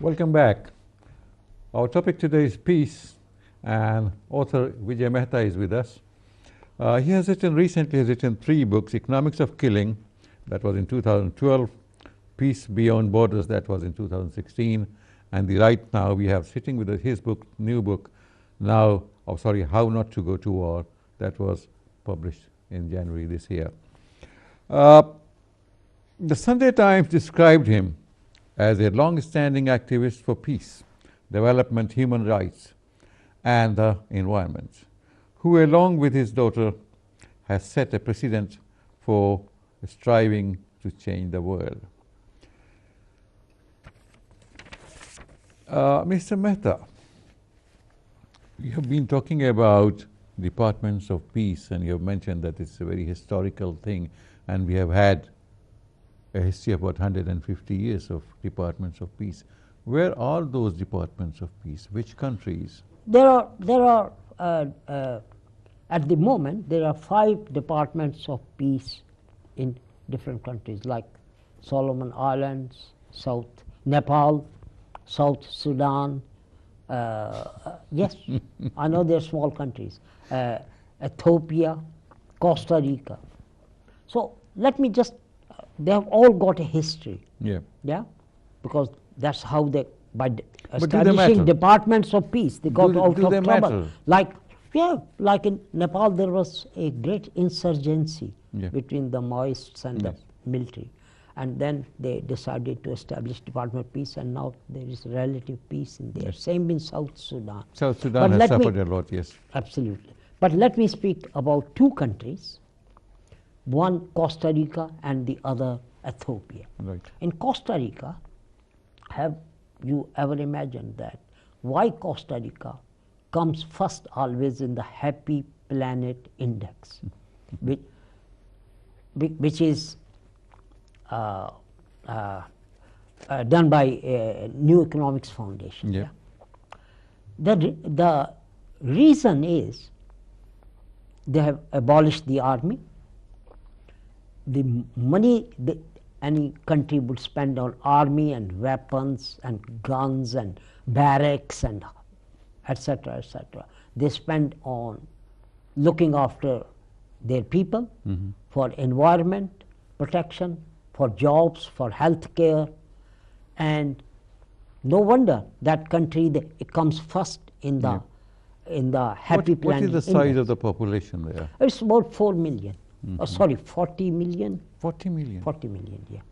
Welcome back. Our topic today is peace, and author Vijay Mehta is with us. He has recently written 3 books: Economics of Killing, that was in 2012, Peace Beyond Borders, that was in 2016, and right now we have sitting with his book, new book, How Not to Go to War, that was published in January this year. The Sunday Times described him as a long-standing activist for peace, development, human rights, and the environment, who along with his daughter has set a precedent for striving to change the world. Mr. Mehta, you have been talking about departments of peace, and you have mentioned that it's a very historical thing, and we have had a history of about 150 years of departments of peace. Where are those departments of peace? Which countries? There are at the moment, there are 5 departments of peace in different countries, like Solomon Islands, South Nepal, South Sudan. Yes, I know they're small countries. Ethiopia, Costa Rica. So let me just, they have all got a history. Yeah, because that's how they, by establishing departments of peace, they got out of trouble. Like in Nepal, there was a great insurgency between the Maoists and the military. And then they decided to establish Department of Peace, and now there is relative peace in there. Same in South Sudan. South Sudan has suffered a lot, yes. Absolutely. But let me speak about 2 countries, one Costa Rica and the other Ethiopia. Right. In Costa Rica, have you ever imagined that why Costa Rica comes first always in the Happy Planet Index, which is done by New Economics Foundation. Yeah. The reason is they have abolished the army. The money any country would spend on army and weapons and guns and barracks and etc., they spend on looking after their people, for environment protection, for jobs, for health care, and no wonder that country, it comes first in the Happy Planet. What is the size of the population there? It's about 4 million. Sorry, 40 million. 40 million? 40 million, yeah.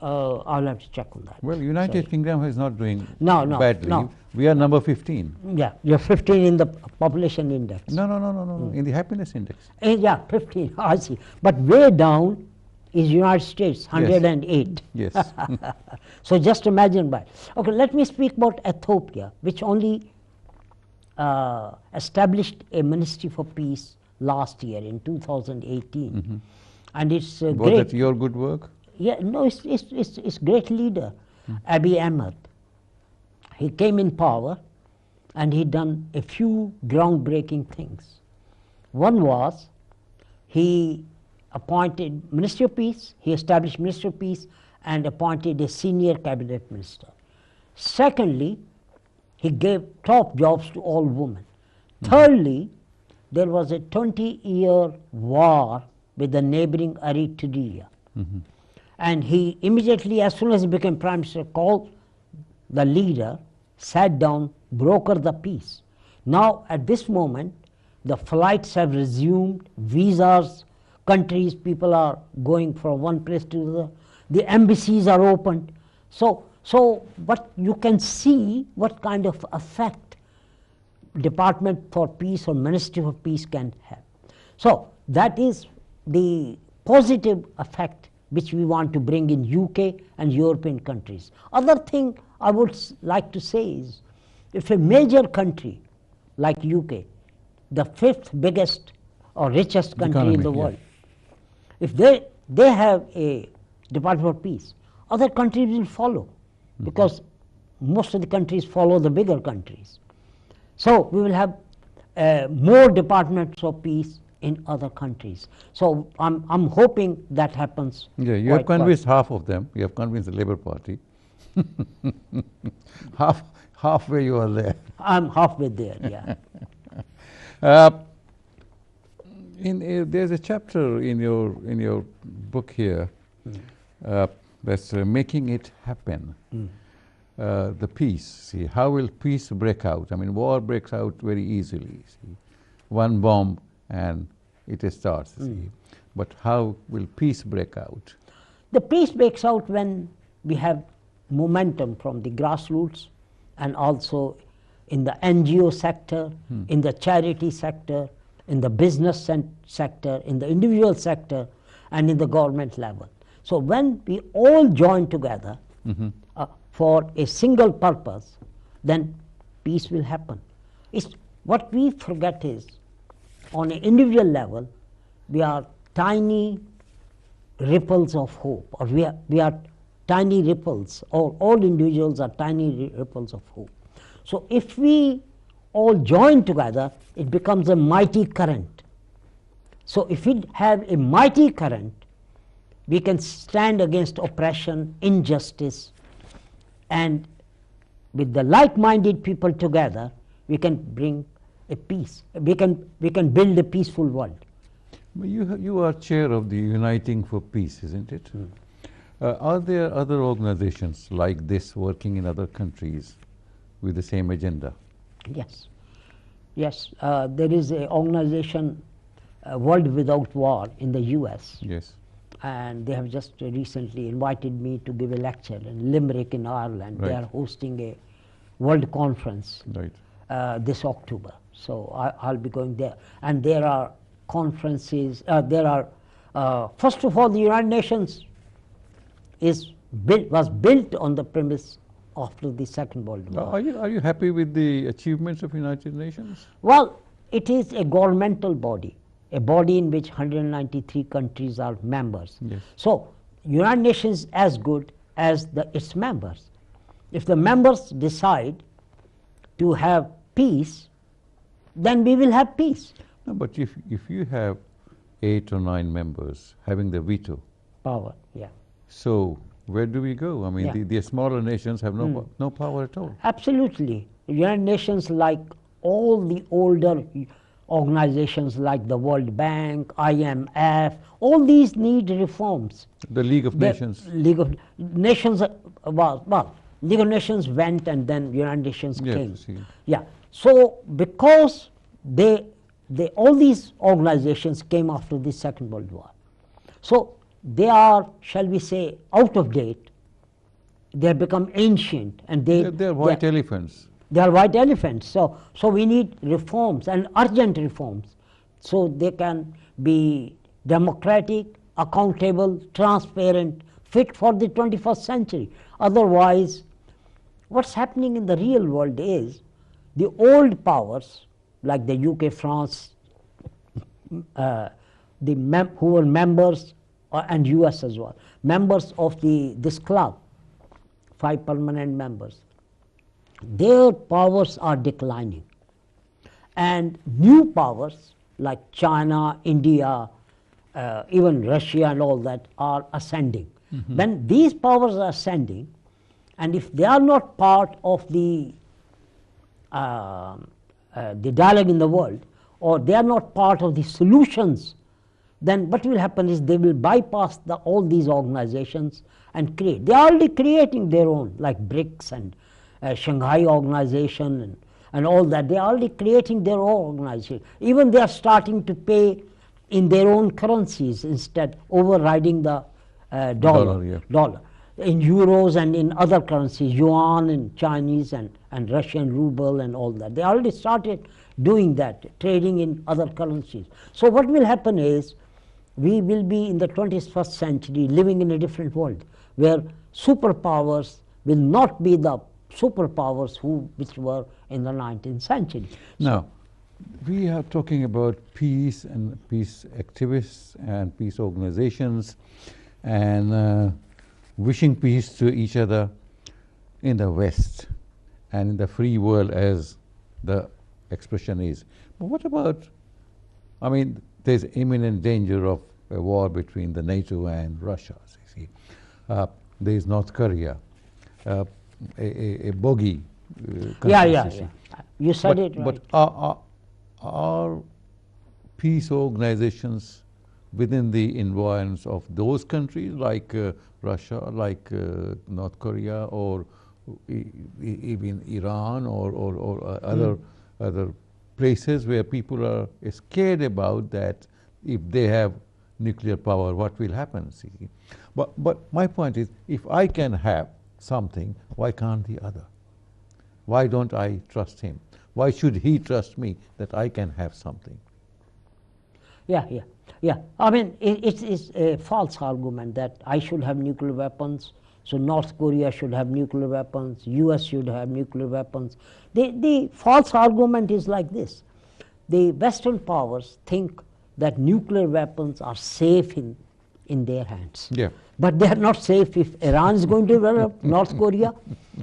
I'll have to check on that. Well, United Kingdom is not doing badly. No. We are number 15. Yeah, you're 15 in the population index. No. In the happiness index. Yeah, 15, I see. But way down is United States, 108. Yes. So just imagine by. Okay, let me speak about Ethiopia, which only established a Ministry for Peace last year in 2018. And it's Was great. that your good work? Yeah, no, it's great leader, Abiy Ahmed. He came in power and he done a few groundbreaking things. One was he appointed Ministry of Peace, he established Ministry of Peace and appointed a senior cabinet minister. Secondly, he gave top jobs to all women. Thirdly, there was a 20-year war with the neighboring Eritrea. And he immediately, as soon as he became Prime Minister, called the leader, sat down, brokered the peace. Now, at this moment, the flights have resumed, visas, countries, people are going from one place to the other. The embassies are opened. So what you can see what kind of effect Department for Peace or Ministry for Peace can have. So that is the positive effect which we want to bring in UK and European countries. Other thing I would like to say is, if a major country like UK, the 5th biggest or richest country in the world, if they have a Department of Peace, other countries will follow, because most of the countries follow the bigger countries. So we will have more departments of peace in other countries. So I'm hoping that happens. Yeah, you have convinced half of them. You have convinced the Labour Party. Halfway you are there. I'm halfway there, yeah. Uh, there's a chapter in your book here that's making it happen. The peace. See, how will peace break out? I mean, war breaks out very easily. See, one bomb and it starts. See, but how will peace break out? The peace breaks out when we have momentum from the grassroots and also in the NGO sector, in the charity sector, in the business sector, in the individual sector, and in the government level. So when we all join together for a single purpose, then peace will happen. What we forget is, on an individual level, we are tiny ripples of hope, or we are tiny ripples, or all individuals are tiny ripples of hope. So if we all join together, it becomes a mighty current. So if we have a mighty current, we can stand against oppression, injustice, and with the like-minded people together, we can bring a peace. We can build a peaceful world. You are chair of the Uniting for Peace, isn't it? Are there other organizations like this working in other countries with the same agenda? Yes. Yes, there is an organization, World Without War, in the US. Yes. And they have just recently invited me to give a lecture in Limerick in Ireland. Right. They are hosting a world conference Right. this October. So I'll be going there. And there are conferences, first of all, the United Nations was built on the premise after the Second World War. Are you happy with the achievements of United Nations? Well, it is a governmental body, a body in which 193 countries are members. Yes. So, United Nations is as good as its members. If the members decide to have peace, then we will have peace. No, but if you have 8 or 9 members having the veto, Power, yeah. so where do we go? I mean, Yeah. the smaller nations have no power at all. Absolutely. United Nations, like all the older organizations like the World Bank, IMF, all these need reforms. The League of Nations. League of Nations, League of Nations went and then United Nations Yes, came. see. Yeah. So because all these organizations came after the Second World War. So they are, shall we say, out of date. They have become ancient, and They're white elephants. they are white elephants. So we need reforms, and urgent reforms, so they can be democratic, accountable, transparent, fit for the 21st century. Otherwise, what's happening in the real world is the old powers, like the UK, France, who were members, and US as well, members of this club, 5 permanent members, their powers are declining. And new powers like China, India, even Russia and all that are ascending. When these powers are ascending, and if they are not part of the dialogue in the world, or they are not part of the solutions, then what will happen is they will bypass all these organizations and create. They are already creating their own, like BRICS and Shanghai Organization and all that. They are already creating their own organization. Even they are starting to pay in their own currencies instead, overriding the dollar. In euros and in other currencies, yuan and Chinese and Russian ruble and all that. They already started doing that, trading in other currencies. So what will happen is, we will be in the 21st century living in a different world, where superpowers will not be the superpowers which were in the 19th century. Now, we are talking about peace and peace activists and peace organizations and wishing peace to each other in the West and in the free world, as the expression is. But what about, I mean, there's imminent danger of a war between the NATO and Russia. You see, there is North Korea. a bogey Yeah, yeah, conspiracy. yeah. You said it right. But are peace organizations within the environs of those countries like Russia, like North Korea, or even Iran, or other places where people are scared about that if they have nuclear power, what will happen? See? But my point is, if I can have something, why can't the other? Why don't I trust him? Why should he trust me that I can have something? Yeah, yeah, yeah. I mean, it's a false argument that I should have nuclear weapons, so North Korea should have nuclear weapons, US should have nuclear weapons. The false argument is like this. The Western powers think that nuclear weapons are safe in their hands. Yeah. But they are not safe if Iran is going to develop, North Korea,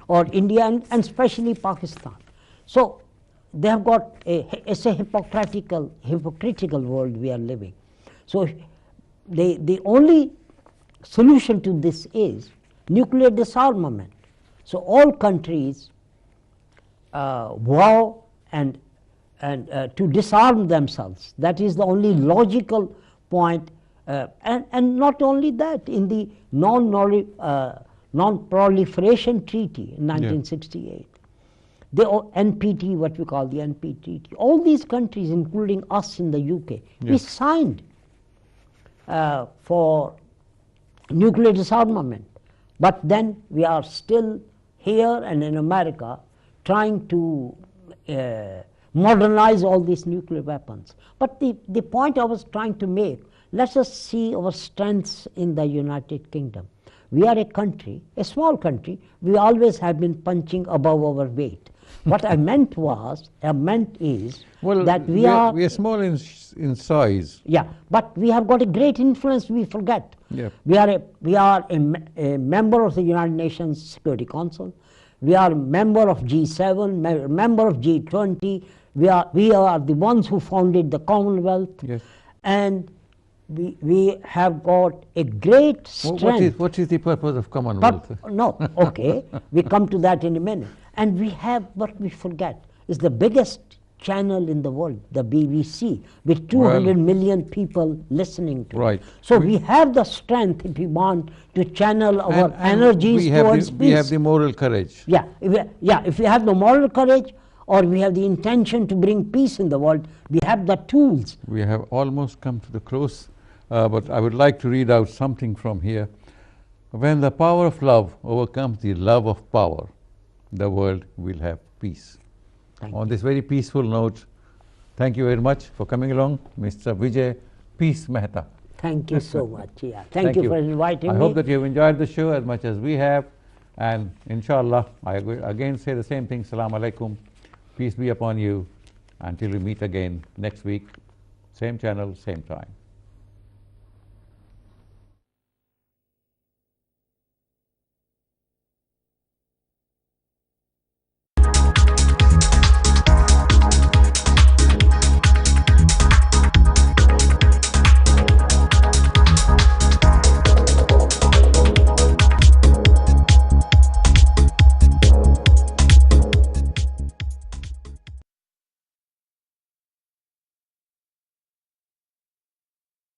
or India, and especially Pakistan. So they have got it's a hypocritical world we are living. So the only solution to this is nuclear disarmament. So all countries vow and to disarm themselves. That is the only logical point. And not only that, in the Non-Proliferation Treaty in 1968, the NPT, what we call the NPT treaty, all these countries, including us in the UK, we signed for nuclear disarmament. But then we are still here and in America trying to modernize all these nuclear weapons. But the point I was trying to make, let us see our strengths in the United Kingdom. We are a country, a small country, we always have been punching above our weight. What I meant is that we are small in size. Yeah, but we have got a great influence, we forget. Yeah. We are a member of the United Nations Security Council. We are a member of G7, member of G20. We are the ones who founded the Commonwealth. Yes. And we have got a great strength. What is the purpose of Commonwealth? But, no, okay, we come to that in a minute. And we have, what we forget, is the biggest channel in the world, the BBC, with 200 million people listening to Right. it. So we have the strength, if we want, to channel our energies towards peace. We have the moral courage. Yeah, if we have the moral courage, or we have the intention to bring peace in the world, we have the tools. We have almost come to the close, but I would like to read out something from here. When the power of love overcomes the love of power, the world will have peace. On this very peaceful note, thank you very much for coming along, Mr. Vijay Peace Mehta. Thank you so much. Yeah. Thank you for inviting me. I hope that you have enjoyed the show as much as we have, and inshallah, I again say the same thing. Salaam alaikum. Peace be upon you until we meet again next week, same channel, same time.